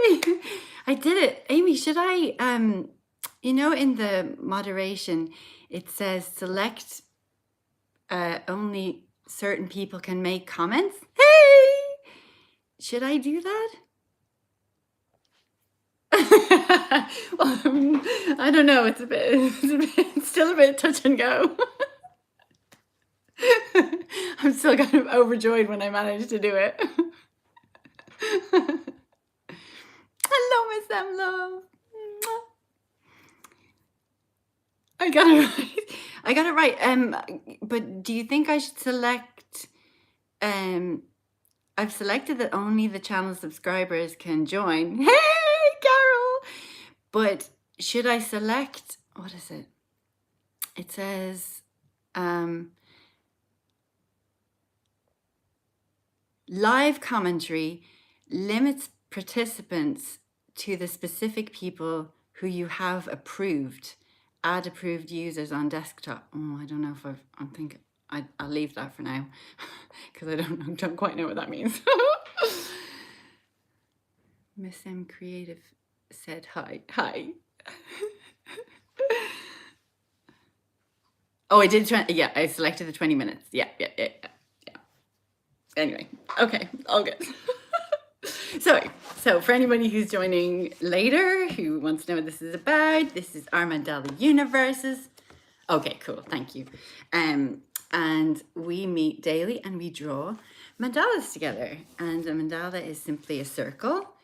Yay! I did it. Amy, should I, in the moderation, it says select only certain people can make comments. Hey! Should I do that? Well, I don't know. It's still a bit touch and go. I'm still kind of overjoyed when I managed to do it. Hello, Miss Emlo. I got it right. I got it right. But do you think I should select? I've selected that only the channel subscribers can join. Hey, Carol! But should I select? What is it? It says live commentary limits participants to the specific people who you have approved. Add approved users on desktop. Oh, I don't know if I'm thinking. I'll leave that for now because I don't quite know what that means. Miss M Creative said hi. Hi. Oh, I did 20. Yeah, I selected the 20 minutes. Yeah. Anyway, okay, all good. So for anybody who's joining later, who wants to know what this is about, this is our Mandala universes. Okay, cool, thank you. And we meet daily and we draw mandalas together. And a mandala is simply a circle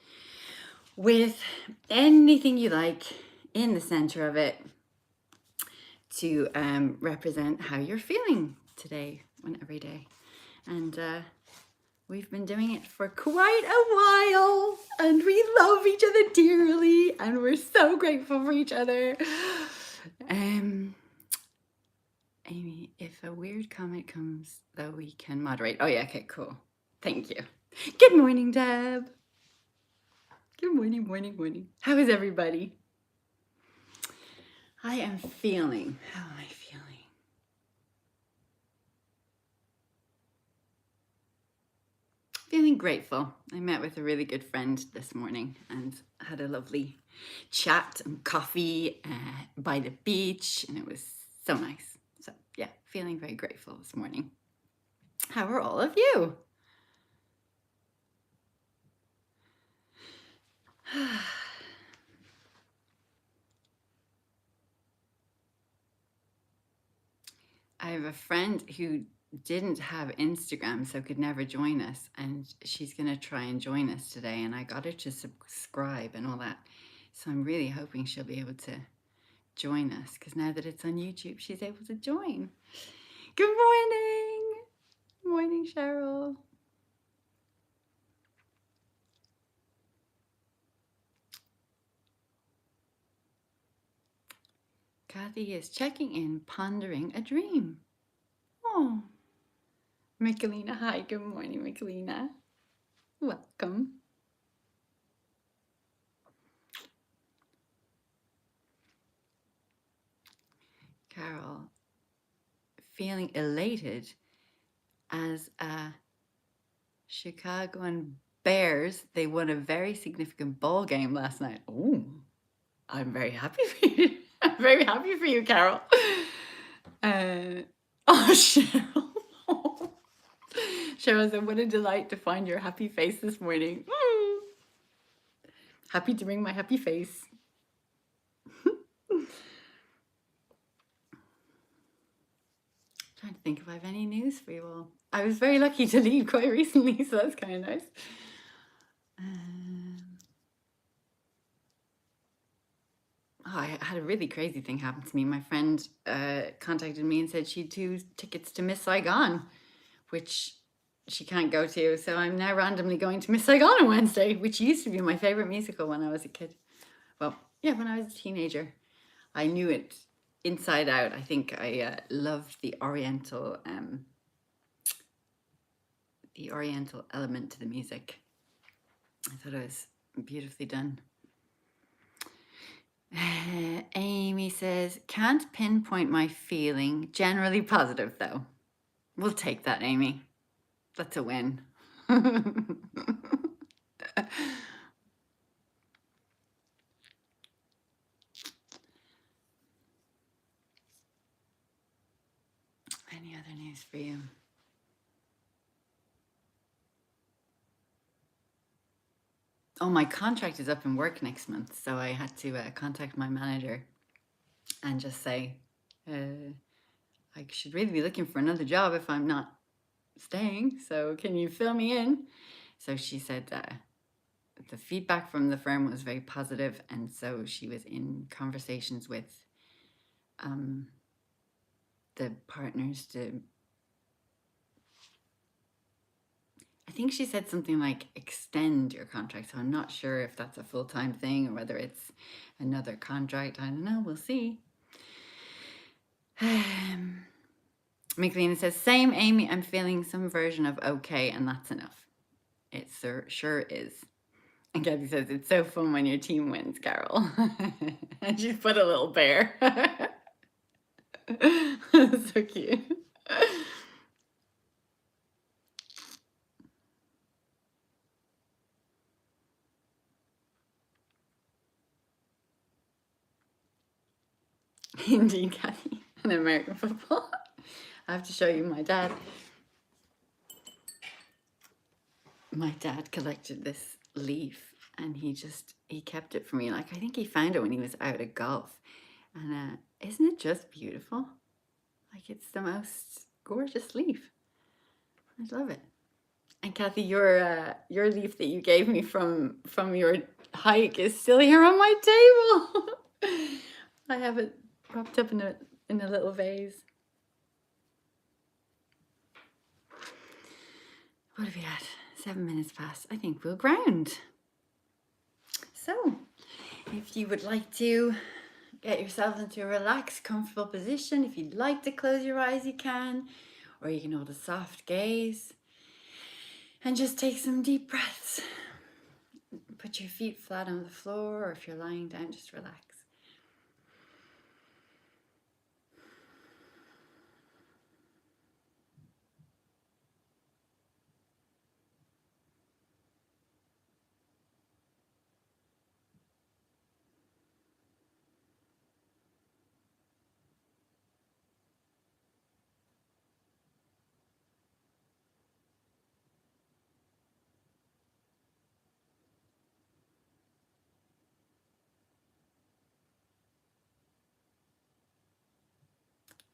with anything you like in the center of it to represent how you're feeling today and every day. And we've been doing it for quite a while, and we love each other dearly, and we're so grateful for each other. Amy, if a weird comment comes, though, we can moderate. Oh yeah, okay, cool. Thank you. Good morning, Deb. Good morning, morning. How is everybody? I am feeling. How am I feeling? Feeling grateful. I met with a really good friend this morning and had a lovely chat and coffee by the beach, and it was so nice. So yeah, feeling very grateful this morning. How are all of you? I have a friend who didn't have Instagram, so could never join us, and she's going to try and join us today, and I got her to subscribe and all that. So I'm really hoping she'll be able to join us, because now that it's on YouTube, she's able to join. Good morning. Morning, Cheryl. Kathy is checking in, pondering a dream. Oh, Michelina. Hi, good morning, Michelina. Welcome. Carol, feeling elated as a Chicagoan Bears. They won a very significant ball game last night. Oh, I'm very happy for you. I'm very happy for you, Carol. Oh, Cheryl. Cheryl said, what a delight to find your happy face this morning. Happy to bring my happy face. Trying to think if I have any news for you all. I was very lucky to leave quite recently, so that's kind of nice. I had a really crazy thing happen to me. My friend contacted me and said she had 2 tickets to Miss Saigon, which she can't go to. So I'm now randomly going to Miss Saigon on Wednesday, which used to be my favorite musical when I was a kid. Well, yeah, when I was a teenager. I knew it inside out. I think I loved the Oriental element to the music. I thought it was beautifully done. Amy says, can't pinpoint my feeling. Generally positive, though. We'll take that, Amy. That's a win. Any other news for you? Oh, my contract is up in work next month, so I had to contact my manager and just say, I should really be looking for another job if I'm not staying. So can you fill me in? So she said the feedback from the firm was very positive, and so she was in conversations with the partners to, I think she said something like extend your contract. So I'm not sure if that's a full-time thing or whether it's another contract. I don't know. We'll see. McLean says, same Amy, I'm feeling some version of okay, and that's enough. It sure is. And Kathy says, it's so fun when your team wins, Carol. And she's put a little bear. So cute. Indeed, Kathy. And American football. I have to show you my dad. My dad collected this leaf and he kept it for me. Like, I think he found it when he was out at golf. And isn't it just beautiful? Like, it's the most gorgeous leaf. I love it. And Kathy, your leaf that you gave me from your hike is still here on my table. I have it propped up in a little vase. What have we had? 7 minutes past. I think we'll ground. So, if you would like to get yourself into a relaxed, comfortable position, if you'd like to close your eyes, you can, or you can hold a soft gaze and just take some deep breaths. Put your feet flat on the floor, or if you're lying down, just relax.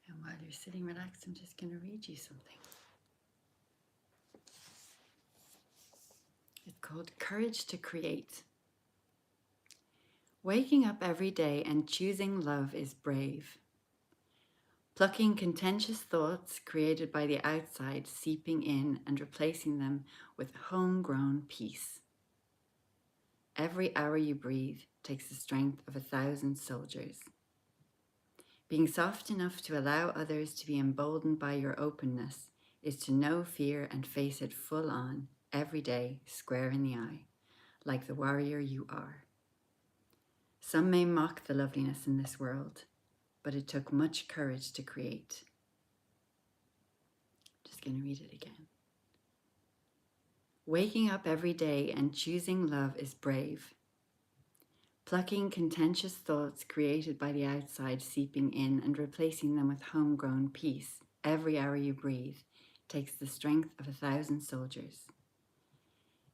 And while you're sitting relaxed, I'm just going to read you something. It's called Courage to Create. Waking up every day and choosing love is brave. Plucking contentious thoughts created by the outside, seeping in and replacing them with homegrown peace. Every hour you breathe takes the strength of 1,000 soldiers. Being soft enough to allow others to be emboldened by your openness is to know fear and face it full on, every day, square in the eye, like the warrior you are. Some may mock the loveliness in this world, but it took much courage to create. Just going to read it again. Waking up every day and choosing love is brave. Plucking contentious thoughts created by the outside, seeping in and replacing them with homegrown peace, every hour you breathe, takes the strength of 1,000 soldiers.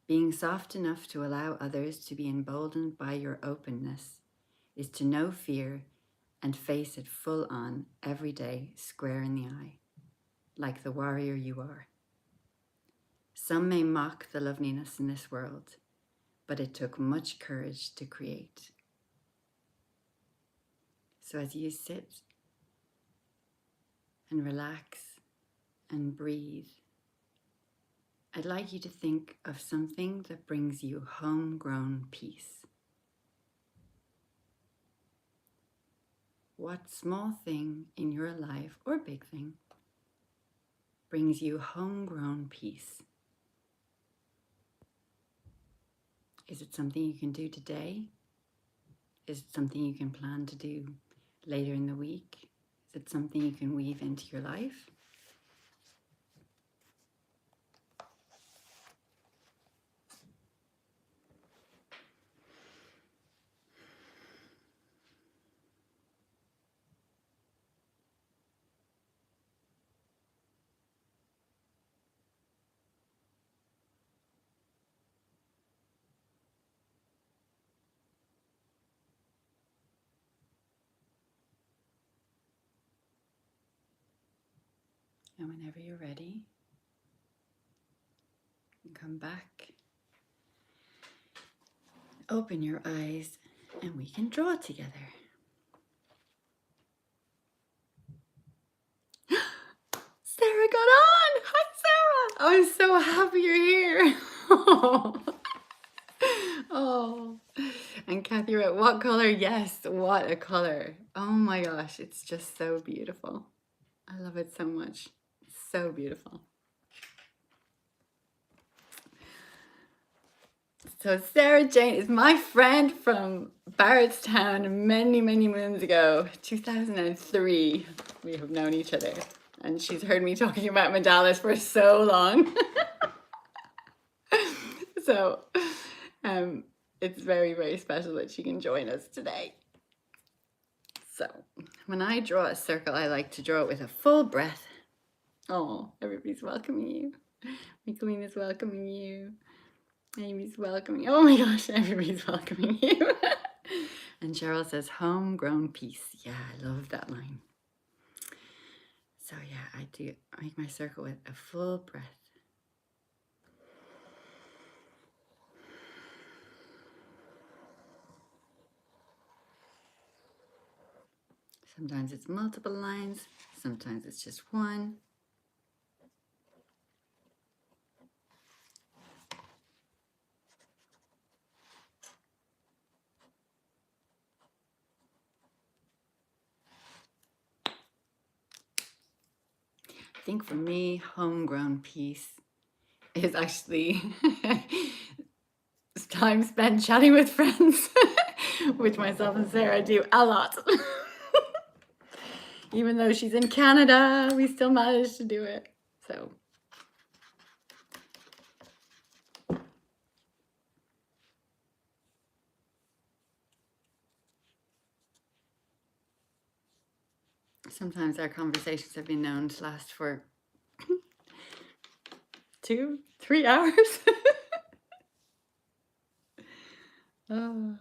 Being soft enough to allow others to be emboldened by your openness is to know fear and face it full on, every day, square in the eye, like the warrior you are. Some may mock the loveliness in this world, but it took much courage to create. So as you sit and relax and breathe, I'd like you to think of something that brings you homegrown peace. What small thing in your life, or big thing, brings you homegrown peace? Is it something you can do today? Is it something you can plan to do later in the week? Is it something you can weave into your life? And whenever you're ready, you come back, open your eyes, and we can draw together. Sarah got on! Hi, Sarah! I'm so happy you're here. Oh. And Kathy wrote, what color? Yes, what a color. Oh my gosh, it's just so beautiful. I love it so much. It's so beautiful. So Sarah Jane is my friend from Barrettstown many, many moons ago, 2003. We have known each other. And she's heard me talking about mandalas for so long. So it's very, very special that she can join us today. So when I draw a circle, I like to draw it with a full breath. Oh, everybody's welcoming you. Micheline is welcoming you. Amy's welcoming. Oh my gosh, everybody's welcoming you. And Cheryl says, homegrown peace. Yeah, I love that line. So yeah, I make my circle with a full breath. Sometimes it's multiple lines, sometimes it's just one. I think for me, homegrown peace is actually time spent chatting with friends, which myself and Sarah do a lot. Even though she's in Canada, we still manage to do it. So sometimes our conversations have been known to last for 2-3 hours. Oh.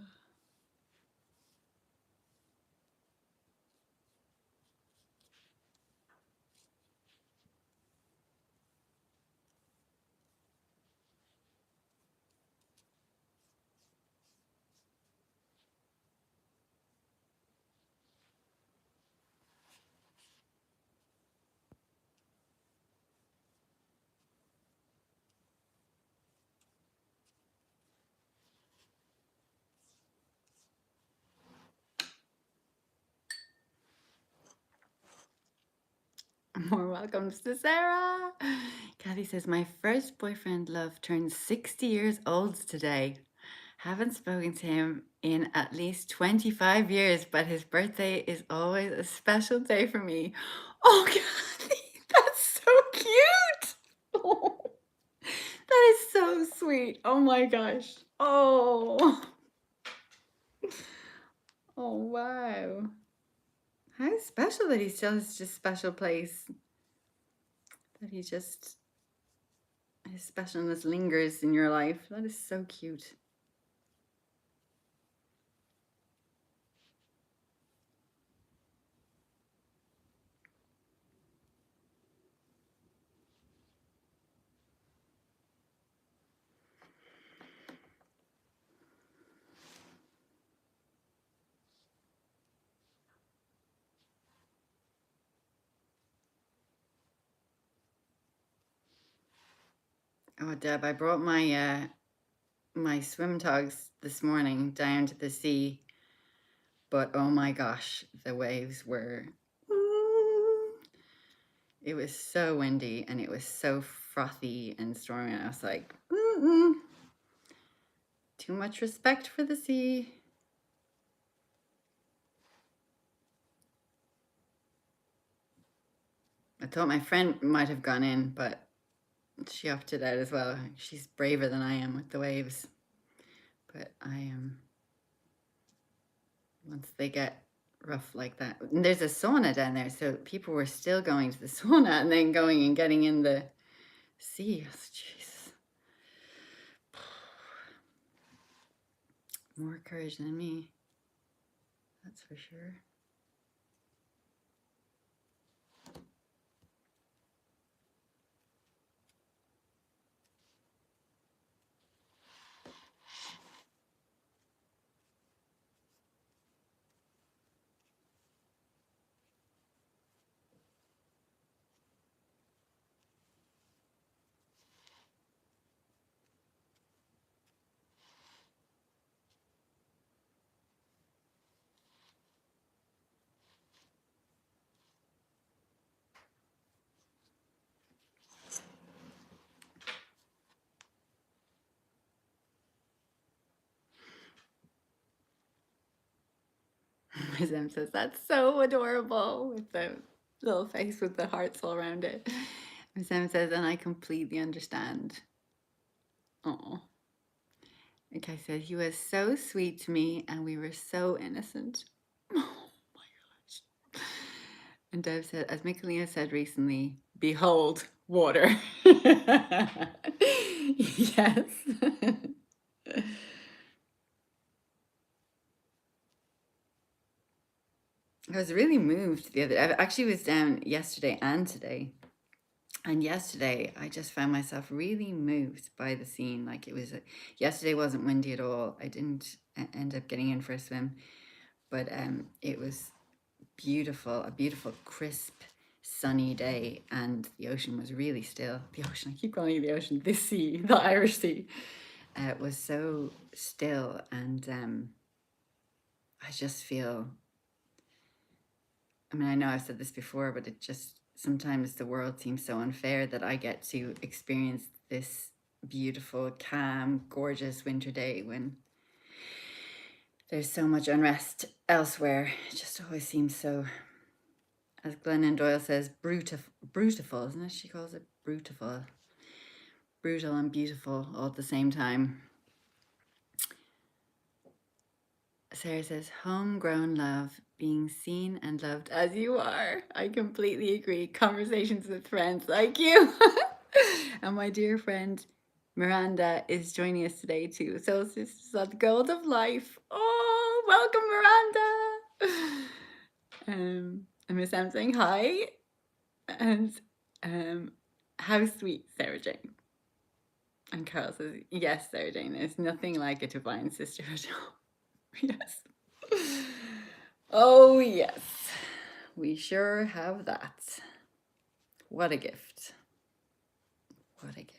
More welcomes to Sarah. Kathy says, my first boyfriend, love, turns 60 years old today. Haven't spoken to him in at least 25 years, but his birthday is always a special day for me. Oh, Kathy, that's so cute. Oh, that is so sweet. Oh my gosh. Oh. Oh, wow. How special that he still has such a special place. That he just, his specialness lingers in your life. That is so cute. Oh, Deb, I brought my my swim togs this morning down to the sea, but oh my gosh, the waves were, it was so windy and it was so frothy and stormy, and I was like, too much respect for the sea. I thought my friend might have gone in, but she opted out as well. She's braver than I am with the waves. But I am, once they get rough like that. And there's a sauna down there, so people were still going to the sauna and then going and getting in the sea. Jesus. More courage than me. That's for sure. Miss M says, that's so adorable, with the little face with the hearts all around it. Miss M says, and I completely understand. Oh. Okay, said, he was so sweet to me and we were so innocent. Oh my gosh. And Deb said, as Michelina said recently, behold, water. Yes. I was really moved the other. I actually was down yesterday and today. And yesterday, I just found myself really moved by the scene. Like it was, yesterday wasn't windy at all. I didn't end up getting in for a swim, but it was beautiful, a beautiful, crisp, sunny day, and the ocean was really still. The ocean, I keep calling it the ocean, the sea, the Irish Sea, was so still, and I just feel, I mean, I know I've said this before, but it just, sometimes the world seems so unfair that I get to experience this beautiful, calm, gorgeous winter day when there's so much unrest elsewhere. It just always seems so, as Glennon Doyle says, brutiful, isn't it? She calls it brutiful. Brutal and beautiful all at the same time. Sarah says, homegrown love, being seen and loved as you are. I completely agree. Conversations with friends like you. And my dear friend Miranda is joining us today too. So Sisters of the Gold of Life. Oh, welcome Miranda. And Miss M saying hi. And how sweet, Sarah Jane. And Carol says, yes, Sarah Jane, there's nothing like a divine sisterhood. Yes. Oh, yes. We sure have that. What a gift. What a gift.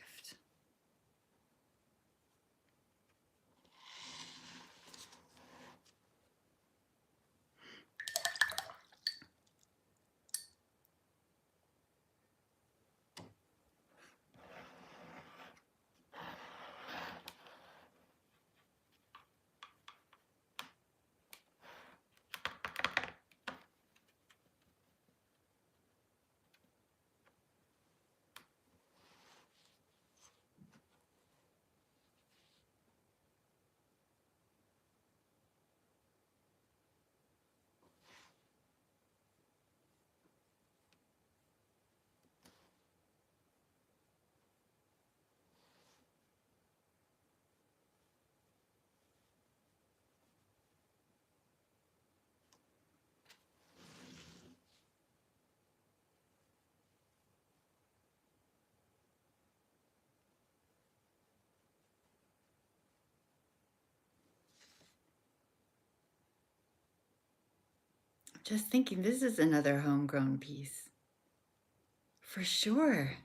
Just thinking, this is another homegrown piece. For sure.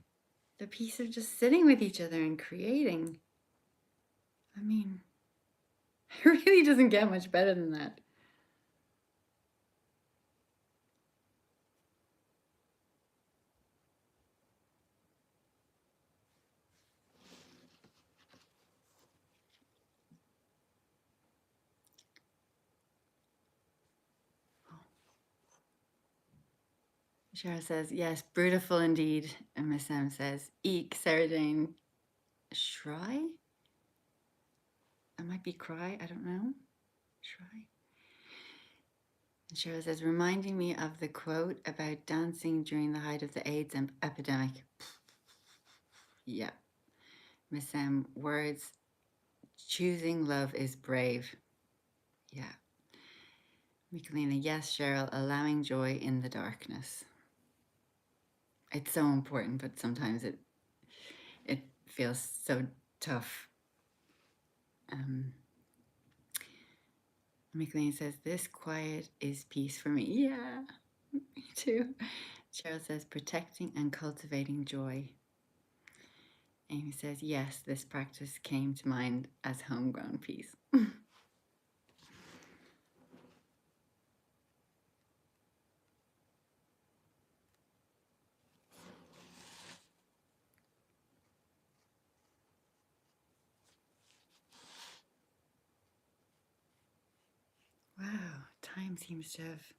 The piece of just sitting with each other and creating. I mean, it really doesn't get much better than that. Shara says, yes, beautiful indeed. And Miss Sam says, eek, Sarah Jane. Shry? That might be cry, I don't know. Shry. And Cheryl says, reminding me of the quote about dancing during the height of the AIDS epidemic. Yeah. Miss M, words, choosing love is brave. Yeah. Michelina, yes, Cheryl, allowing joy in the darkness. It's so important, but sometimes it feels so tough. Michelina says, this quiet is peace for me. Yeah, me too. Cheryl says, protecting and cultivating joy. Amy says, yes, this practice came to mind as homegrown peace. Wow, time time seems to have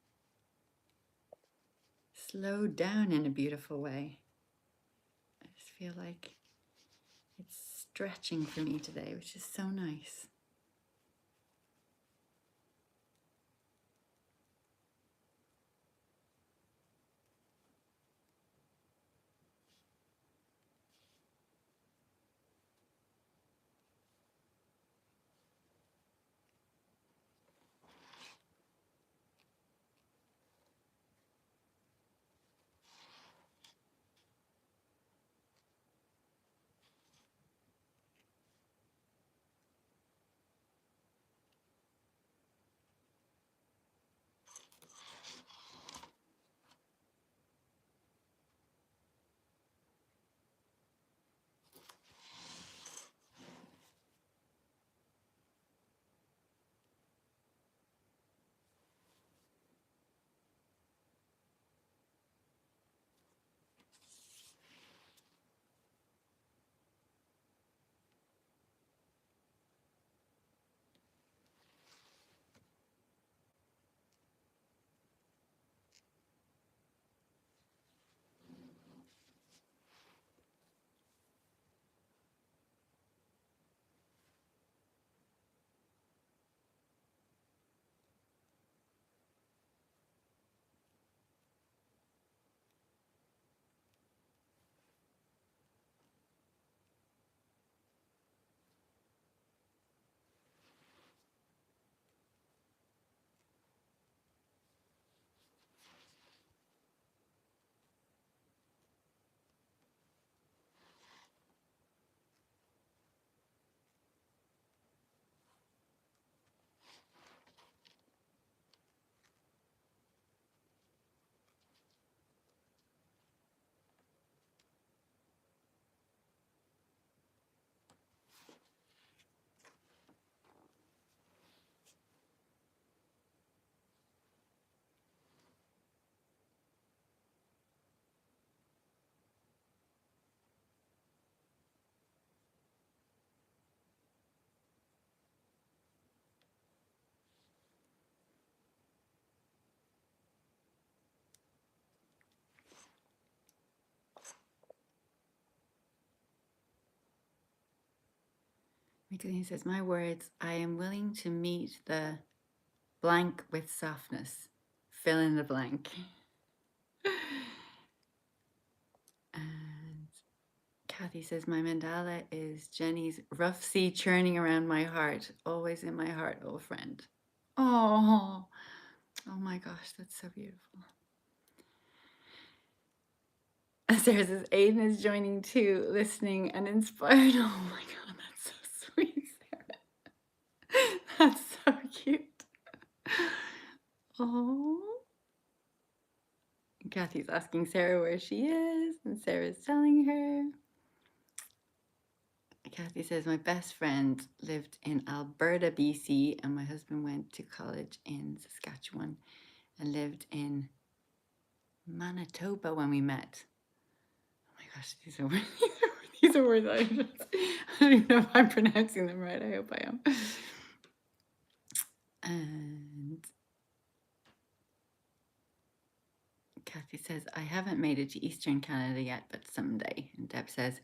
slowed down in a beautiful way. I just feel like it's stretching for me today, which is so nice. Michelin says, my words, I am willing to meet the blank with softness. Fill in the blank. And Kathy says, my mandala is Jenny's rough sea churning around my heart, always in my heart, old friend. Oh, oh my gosh, that's so beautiful. And Sarah says, Aiden is joining too, listening and inspired. Oh my God, that's so sweet, Sarah. That's so cute. Oh. Kathy's asking Sarah where she is, and Sarah's telling her. Kathy says, my best friend lived in Alberta, BC, and my husband went to college in Saskatchewan and lived in Manitoba when we met. Oh my gosh, these are these are words I don't even know if I'm pronouncing them right. I hope I am. And Kathy says, I haven't made it to Eastern Canada yet, but someday. And Deb says,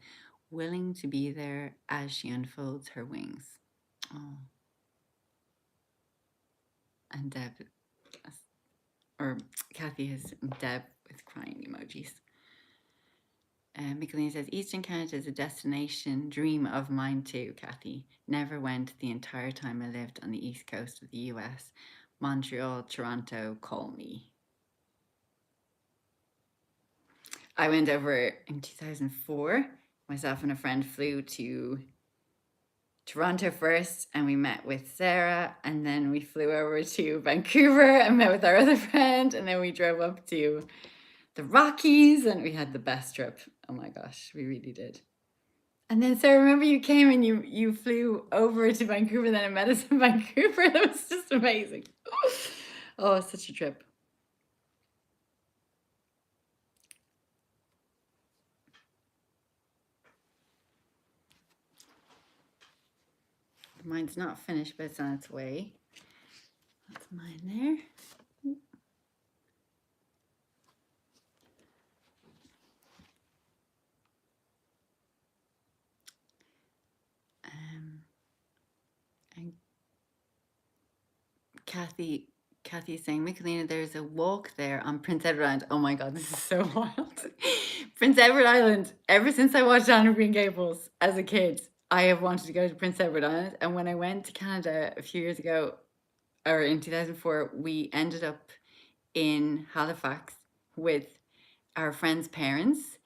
willing to be there as she unfolds her wings. Oh. And Deb, or Kathy has Deb with crying emojis. Michelina says, Eastern Canada is a destination dream of mine too, Kathy. Never went the entire time I lived on the east coast of the US. Montreal, Toronto, call me. I went over in 2004. Myself and a friend flew to Toronto first, and we met with Sarah, and then we flew over to Vancouver and met with our other friend, and then we drove up to the Rockies, and we had the best trip. Oh my gosh, we really did. And then Sarah, remember you came and you flew over to Vancouver, then and met us in Vancouver. That was just amazing. Oh, such a trip. Mine's not finished, but it's on its way. That's mine there. Kathy is saying, Michelina, there's a walk there on Prince Edward Island. Oh my God, this is so wild. Prince Edward Island, ever since I watched Anne of Green Gables as a kid, I have wanted to go to Prince Edward Island. And when I went to Canada a few years ago, or in 2004, we ended up in Halifax with our friends' parents,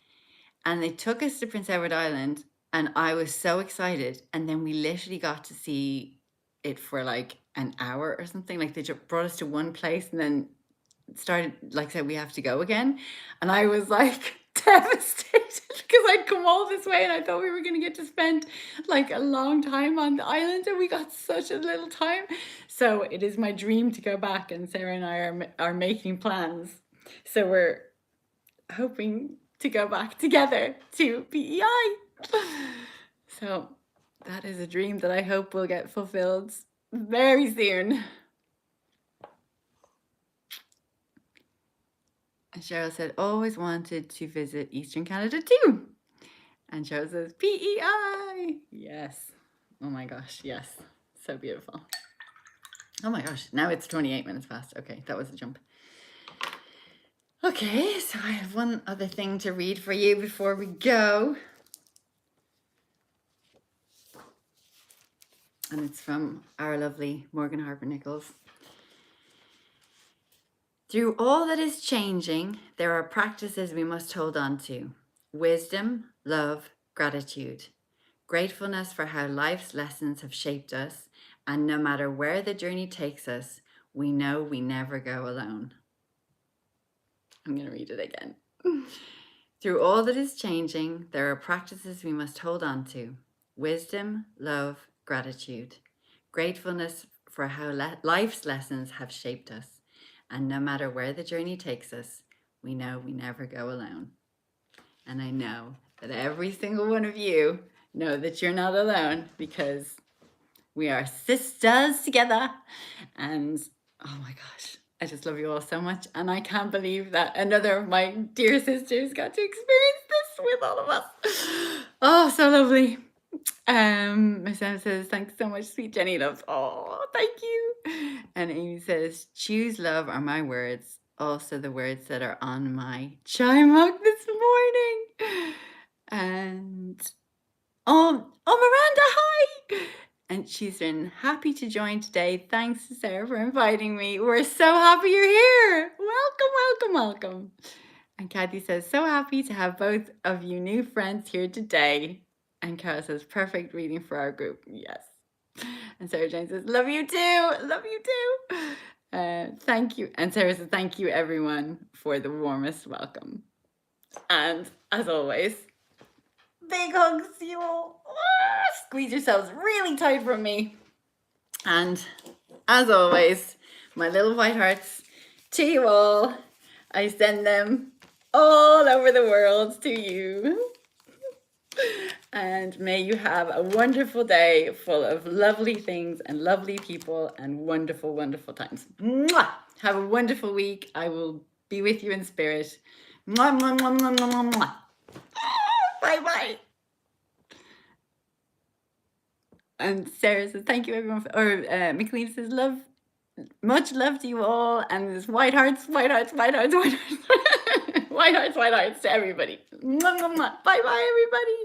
and they took us to Prince Edward Island, and I was so excited. And then we literally got to see it for like an hour or something. Like they just brought us to one place and then started, like, said we have to go again, and I was like devastated because I'd come all this way and I thought we were going to get to spend like a long time on the island, and we got such a little time. So it is my dream to go back, and Sarah and I are making plans. So we're hoping to go back together to PEI. So that is a dream that I hope will get fulfilled very soon. And Cheryl said, always wanted to visit Eastern Canada too. And Cheryl says, PEI. Yes. Oh my gosh, yes. So beautiful. Oh my gosh, now it's 28 minutes past. Okay, that was a jump. Okay, so I have one other thing to read for you before we go. And it's from our lovely Morgan Harper Nichols. Through all that is changing, there are practices we must hold on to. Wisdom, love, gratitude. Gratefulness for how life's lessons have shaped us, and no matter where the journey takes us, we know we never go alone. I'm going to read it again. Through all that is changing, there are practices we must hold on to. Wisdom, love, gratitude. Gratefulness for how life's lessons have shaped us. And no matter where the journey takes us, we know we never go alone. And I know that every single one of you know that you're not alone, because we are sisters together. And oh my gosh, I just love you all so much. And I can't believe that another of my dear sisters got to experience this with all of us. Oh, so lovely. My son says, thanks so much, sweet Jenny loves. Oh, thank you. And Amy says, choose love are my words, also the words that are on my chai mug this morning. And Miranda, hi. And she's been happy to join today. Thanks to Sarah for inviting me. We're so happy you're here. Welcome, welcome, welcome. And Kathy says, so happy to have both of you new friends here today. And Carol says, perfect reading for our group. Yes. And Sarah Jane says, love you too. Love you too. Thank you. And Sarah says, thank you everyone for the warmest welcome. And as always, big hugs to you all. Squeeze yourselves really tight from me. And as always, my little white hearts to you all. I send them all over the world to you. And may you have a wonderful day full of lovely things and lovely people and wonderful, wonderful times. Mwah! Have a wonderful week. I will be with you in spirit. Mwah, mwah, mwah, mwah, mwah, mwah. Bye-bye. And Sarah says, thank you everyone. Michelina says, much love to you all. And there's white hearts, white hearts, white hearts, white hearts. White hearts, white hearts to everybody. Mwah, mwah, mwah. Bye-bye, everybody.